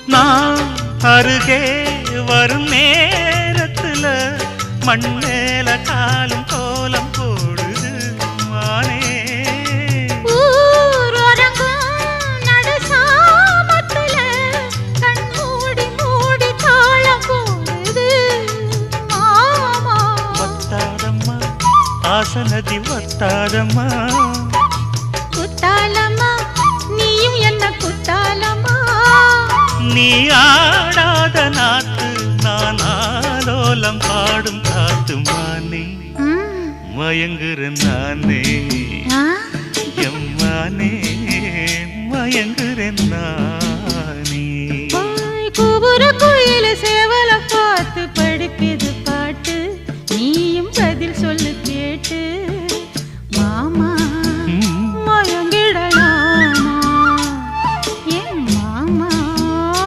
நான் அருகே வரும் நேரத்துல மண்ணேல காலும் கோலம் போடுது மானே. ஆசனதி வத்தாதம்மா குத்தாலம்மா நீயும் என்ன குத்தாலம்மா. நீ ஆடாத நாத்து நான் ஆலோலம் பாடும் காத்து மானே. மயங்குறேன் நானே எம்மானே மயங்குறேன் நான்.